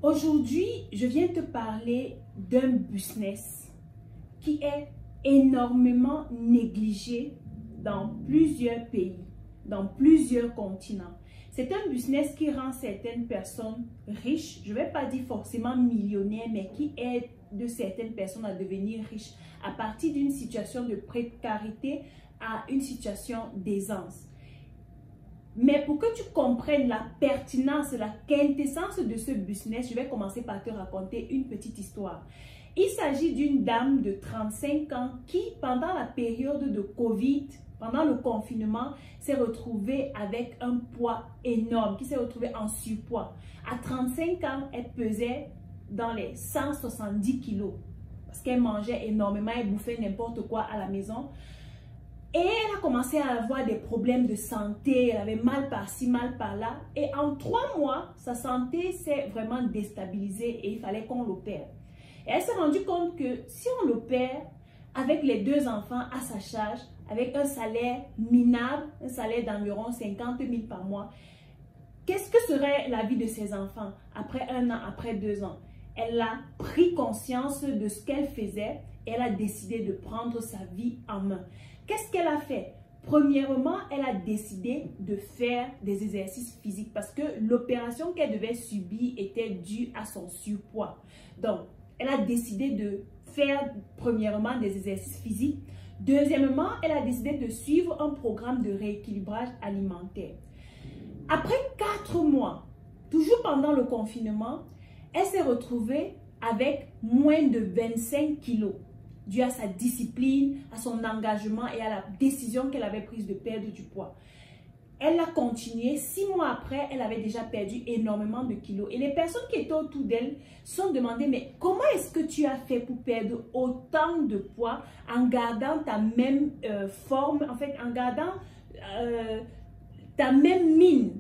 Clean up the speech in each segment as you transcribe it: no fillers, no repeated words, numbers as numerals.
Aujourd'hui, je viens te parler d'un business qui est énormément négligé dans plusieurs pays, dans plusieurs continents. C'est un business qui rend certaines personnes riches, je ne vais pas dire forcément millionnaires, mais qui aide de certaines personnes à devenir riches à partir d'une situation de précarité à une situation d'aisance. Mais pour que tu comprennes la pertinence, la quintessence de ce business, je vais commencer par te raconter une petite histoire. Il s'agit d'une dame de 35 ans qui, pendant la période de Covid, pendant le confinement, s'est retrouvée avec un poids énorme, qui s'est retrouvée en surpoids. À 35 ans, elle pesait dans les 170 kilos parce qu'elle mangeait énormément, elle bouffait n'importe quoi à la maison. Et elle a commencé à avoir des problèmes de santé, elle avait mal par-ci, mal par-là. Et en 3 mois, sa santé s'est vraiment déstabilisée et il fallait qu'on l'opère. Et elle s'est rendue compte que si on l'opère, avec les 2 enfants à sa charge, avec un salaire minable, un salaire d'environ 50 000 par mois, qu'est-ce que serait la vie de ses enfants après 1 an, après 2 ans? Elle a pris conscience de ce qu'elle faisait et elle a décidé de prendre sa vie en main. Qu'est-ce qu'elle a fait? Premièrement, elle a décidé de faire des exercices physiques parce que l'opération qu'elle devait subir était due à son surpoids. Donc, elle a décidé de faire premièrement des exercices physiques. Deuxièmement, elle a décidé de suivre un programme de rééquilibrage alimentaire. Après 4 mois, toujours pendant le confinement, elle s'est retrouvée avec moins de 25 kilos. Dû à sa discipline, à son engagement et à la décision qu'elle avait prise de perdre du poids. Elle a continué. 6 mois après, elle avait déjà perdu énormément de kilos. Et les personnes qui étaient autour d'elle se sont demandées, mais comment est-ce que tu as fait pour perdre autant de poids en gardant ta même forme, en fait, en gardant ta même mine?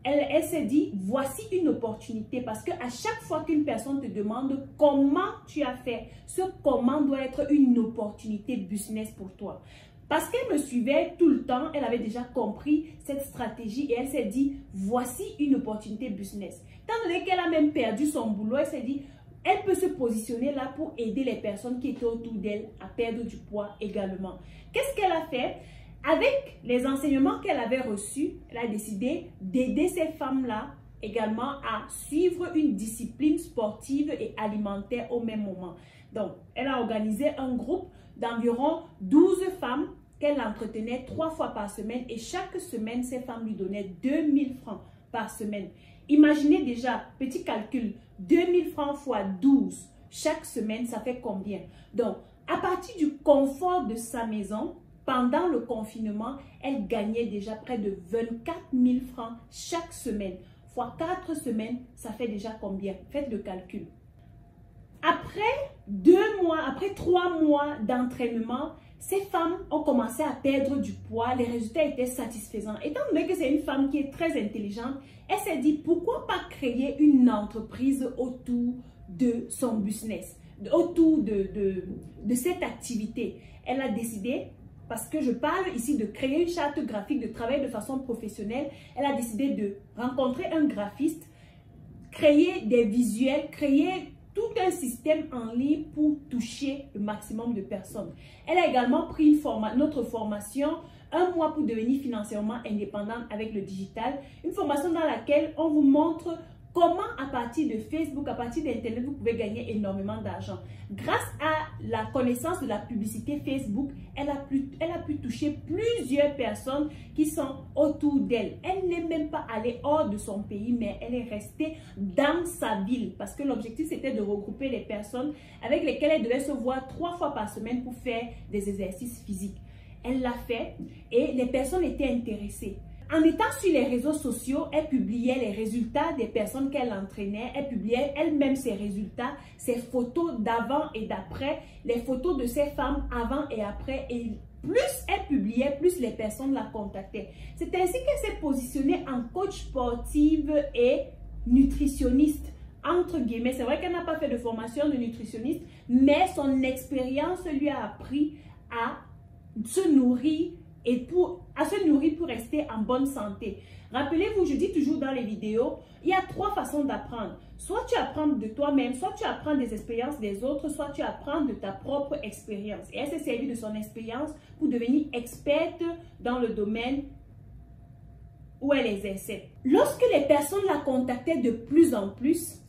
Elle s'est dit, voici une opportunité parce qu'à chaque fois qu'une personne te demande comment tu as fait, ce comment doit être une opportunité business pour toi. Parce qu'elle me suivait tout le temps, elle avait déjà compris cette stratégie et elle s'est dit, voici une opportunité business. Tant donné qu'elle a même perdu son boulot, elle s'est dit, elle peut se positionner là pour aider les personnes qui étaient autour d'elle à perdre du poids également. Qu'est-ce qu'elle a fait? Avec les enseignements qu'elle avait reçus, elle a décidé d'aider ces femmes-là également à suivre une discipline sportive et alimentaire au même moment. Donc, elle a organisé un groupe d'environ 12 femmes qu'elle entretenait 3 fois par semaine et chaque semaine, ces femmes lui donnaient 2000 francs par semaine. Imaginez déjà, petit calcul, 2000 francs fois 12 chaque semaine, ça fait combien? Donc, à partir du confort de sa maison, pendant le confinement, elle gagnait déjà près de 24 000 francs chaque semaine. Fois 4 semaines, ça fait déjà combien? Faites le calcul. Après 2 mois, après 3 mois d'entraînement, ces femmes ont commencé à perdre du poids. Les résultats étaient satisfaisants. Étant donné que c'est une femme qui est très intelligente, elle s'est dit pourquoi pas créer une entreprise autour de son business, autour de cette activité. Elle a décidé, parce que je parle ici de créer une charte graphique, de travailler de façon professionnelle, elle a décidé de rencontrer un graphiste, créer des visuels, créer tout un système en ligne pour toucher le maximum de personnes. Elle a également pris notre formation, 1 mois pour devenir financièrement indépendante avec le digital, une formation dans laquelle on vous montre comment à partir de Facebook, à partir d'Internet, vous pouvez gagner énormément d'argent. Grâce à la connaissance de la publicité Facebook, elle a pu toucher plusieurs personnes qui sont autour d'elle. Elle n'est même pas allée hors de son pays, mais elle est restée dans sa ville parce que l'objectif c'était de regrouper les personnes avec lesquelles elle devait se voir 3 fois par semaine pour faire des exercices physiques. Elle l'a fait et les personnes étaient intéressées. En étant sur les réseaux sociaux, elle publiait les résultats des personnes qu'elle entraînait. Elle publiait elle-même ses résultats, ses photos d'avant et d'après, les photos de ces femmes avant et après. Et plus elle publiait, plus les personnes la contactaient. C'est ainsi qu'elle s'est positionnée en coach sportive et nutritionniste. Entre guillemets, c'est vrai qu'elle n'a pas fait de formation de nutritionniste, mais son expérience lui a appris à se nourrir et à se nourrir pour rester en bonne santé. Rappelez-vous, je dis toujours dans les vidéos, il y a 3 façons d'apprendre. Soit tu apprends de toi-même, soit tu apprends des expériences des autres, soit tu apprends de ta propre expérience. Et elle s'est servie de son expérience pour devenir experte dans le domaine où elle exerçait. Lorsque les personnes la contactaient de plus en plus,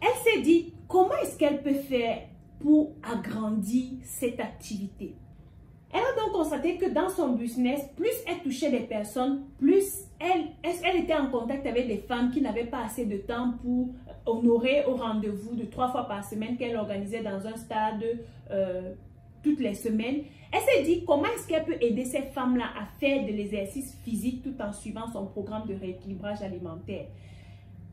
elle s'est dit, comment est-ce qu'elle peut faire pour agrandir cette activité? Elle a donc constaté que dans son business, plus elle touchait des personnes, plus elle était en contact avec des femmes qui n'avaient pas assez de temps pour honorer au rendez-vous de 3 fois par semaine qu'elle organisait dans un stade toutes les semaines. Elle s'est dit comment est-ce qu'elle peut aider ces femmes-là à faire de l'exercice physique tout en suivant son programme de rééquilibrage alimentaire.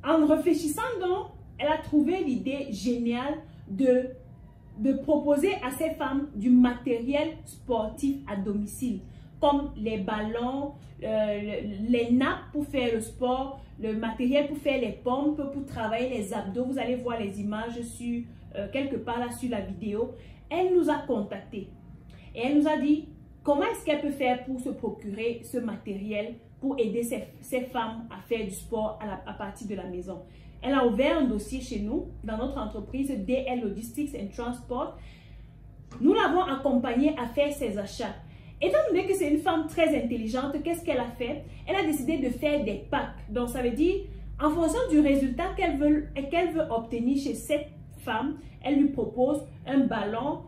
En réfléchissant donc, elle a trouvé l'idée géniale de proposer à ces femmes du matériel sportif à domicile, comme les ballons, les nappes pour faire le sport, le matériel pour faire les pompes, pour travailler les abdos. Vous allez voir les images quelque part là sur la vidéo. Elle nous a contactés et elle nous a dit comment est-ce qu'elle peut faire pour se procurer ce matériel pour aider ces femmes à faire du sport à partir de la maison. Elle a ouvert un dossier chez nous, dans notre entreprise DL Logistics and Transport. Nous l'avons accompagnée à faire ses achats. Étant donné que c'est une femme très intelligente, qu'est-ce qu'elle a fait? Elle a décidé de faire des packs. Donc, ça veut dire, en fonction du résultat qu'elle veut obtenir chez cette femme, elle lui propose un ballon,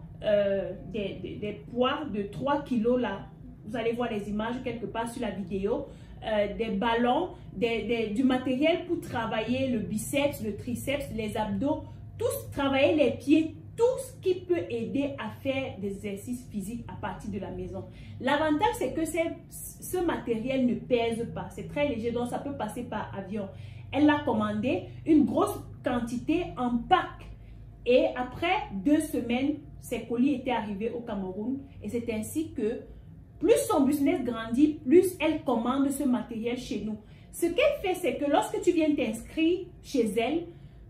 des poids de 3 kilos là. Vous allez voir les images quelque part sur la vidéo. Des ballons, du matériel pour travailler le biceps, le triceps, les abdos, tous travailler les pieds, tout ce qui peut aider à faire des exercices physiques à partir de la maison. L'avantage, c'est que ce matériel ne pèse pas, c'est très léger, donc ça peut passer par avion. Elle a commandé une grosse quantité en pack et après 2 semaines, ses colis étaient arrivés au Cameroun et c'est ainsi que plus son business grandit, plus elle commande ce matériel chez nous. Ce qu'elle fait, c'est que lorsque tu viens t'inscrire chez elle,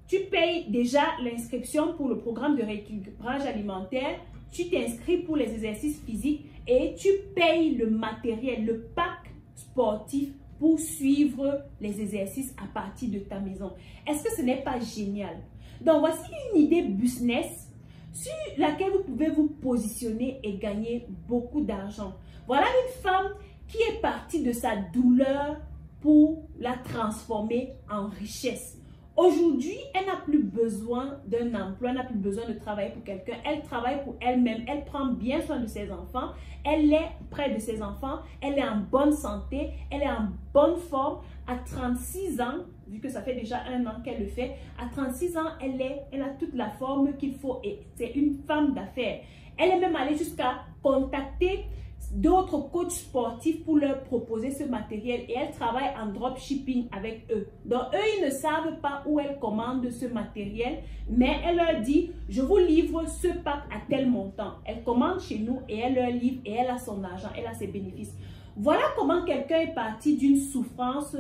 tu payes déjà l'inscription pour le programme de rééquilibrage alimentaire, tu t'inscris pour les exercices physiques et tu payes le matériel, le pack sportif pour suivre les exercices à partir de ta maison. Est-ce que ce n'est pas génial? Donc, voici une idée business sur laquelle vous pouvez vous positionner et gagner beaucoup d'argent. Voilà une femme qui est partie de sa douleur pour la transformer en richesse. Aujourd'hui, elle n'a plus besoin d'un emploi, elle n'a plus besoin de travailler pour quelqu'un. Elle travaille pour elle-même, elle prend bien soin de ses enfants, elle est près de ses enfants, elle est en bonne santé, elle est en bonne forme. À 36 ans, vu que ça fait déjà 1 an qu'elle le fait, à 36 ans, elle a toute la forme qu'il faut et c'est une femme d'affaires. Elle est même allée jusqu'à contacter d'autres coachs sportifs pour leur proposer ce matériel et elle travaille en dropshipping avec eux. Donc, eux, ils ne savent pas où elle commande ce matériel, mais elle leur dit, je vous livre ce pack à tel montant. Elle commande chez nous et elle leur livre et elle a son argent, elle a ses bénéfices. Voilà comment quelqu'un est parti d'une souffrance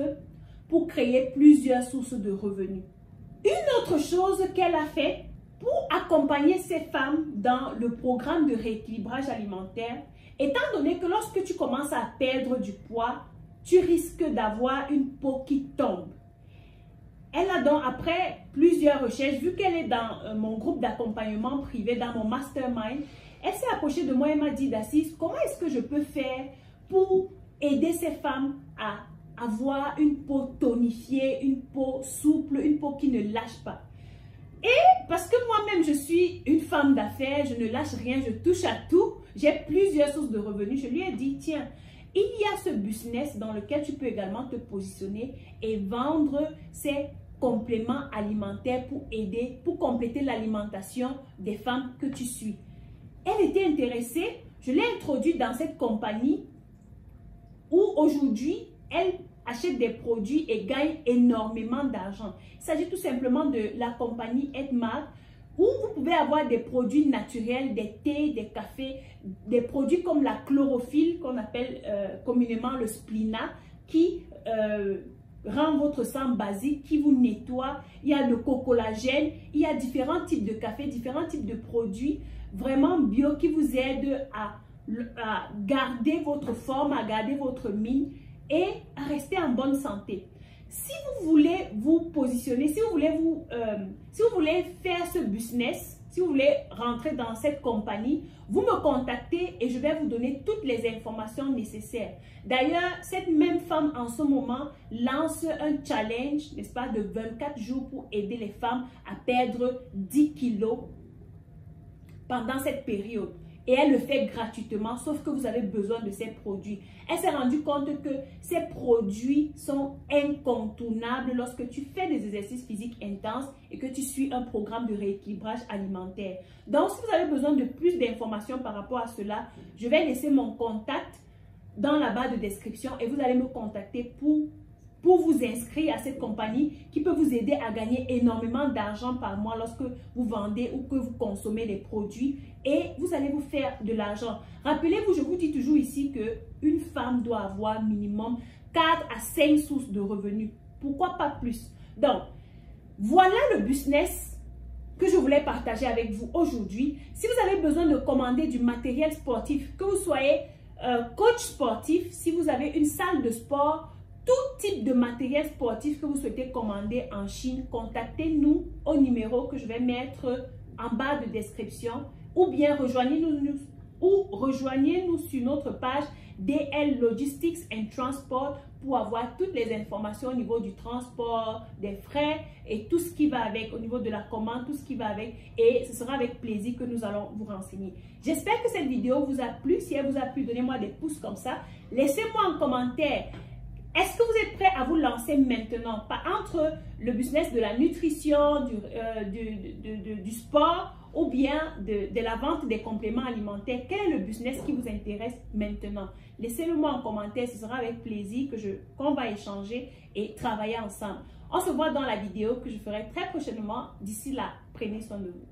pour créer plusieurs sources de revenus. Une autre chose qu'elle a fait pour accompagner ces femmes dans le programme de rééquilibrage alimentaire, étant donné que lorsque tu commences à perdre du poids, tu risques d'avoir une peau qui tombe. Elle a donc, après plusieurs recherches, vu qu'elle est dans mon groupe d'accompagnement privé, dans mon mastermind, elle s'est approchée de moi et m'a dit, Dassis, comment est-ce que je peux faire pour aider ces femmes à avoir une peau tonifiée, une peau souple, une peau qui ne lâche pas? Et parce que moi-même, je suis une femme d'affaires, je ne lâche rien, je touche à tout, j'ai plusieurs sources de revenus. Je lui ai dit, tiens, il y a ce business dans lequel tu peux également te positionner et vendre ces compléments alimentaires pour aider, pour compléter l'alimentation des femmes que tu suis. Elle était intéressée, je l'ai introduite dans cette compagnie où aujourd'hui, elle achète des produits et gagne énormément d'argent. Il s'agit tout simplement de la compagnie Edmar, où vous pouvez avoir des produits naturels, des thés, des cafés, des produits comme la chlorophylle, qu'on appelle communément le splina, qui rend votre sang basique, qui vous nettoie. Il y a le cocollagène, il y a différents types de café, différents types de produits vraiment bio qui vous aident à à garder votre forme, à garder votre mine et à rester en bonne santé. Si vous voulez vous positionner, si vous voulez faire ce business, si vous voulez rentrer dans cette compagnie, vous me contactez et je vais vous donner toutes les informations nécessaires. D'ailleurs, cette même femme en ce moment lance un challenge, n'est-ce pas, de 24 jours pour aider les femmes à perdre 10 kilos pendant cette période. Et elle le fait gratuitement, sauf que vous avez besoin de ces produits. Elle s'est rendue compte que ces produits sont incontournables lorsque tu fais des exercices physiques intenses et que tu suis un programme de rééquilibrage alimentaire. Donc, si vous avez besoin de plus d'informations par rapport à cela, je vais laisser mon contact dans la barre de description et vous allez me contacter pour vous inscrire à cette compagnie qui peut vous aider à gagner énormément d'argent par mois lorsque vous vendez ou que vous consommez les produits et vous allez vous faire de l'argent. Rappelez-vous, je vous dis toujours ici qu'une femme doit avoir minimum 4 à 5 sources de revenus. Pourquoi pas plus? Donc, voilà le business que je voulais partager avec vous aujourd'hui. Si vous avez besoin de commander du matériel sportif, que vous soyez coach sportif, si vous avez une salle de sport, tout type de matériel sportif que vous souhaitez commander en Chine, contactez-nous au numéro que je vais mettre en bas de description ou bien rejoignez-nous sur notre page DL Logistics and Transport pour avoir toutes les informations au niveau du transport, des frais et tout ce qui va avec, au niveau de la commande, tout ce qui va avec. Et ce sera avec plaisir que nous allons vous renseigner. J'espère que cette vidéo vous a plu. Si elle vous a plu, donnez-moi des pouces comme ça. Laissez-moi en commentaire. Est-ce que vous êtes prêt à vous lancer maintenant? Pas entre le business de la nutrition, du sport ou bien de la vente des compléments alimentaires? Quel est le business qui vous intéresse maintenant? Laissez-le moi en commentaire, ce sera avec plaisir qu'on va échanger et travailler ensemble. On se voit dans la vidéo que je ferai très prochainement. D'ici là, prenez soin de vous.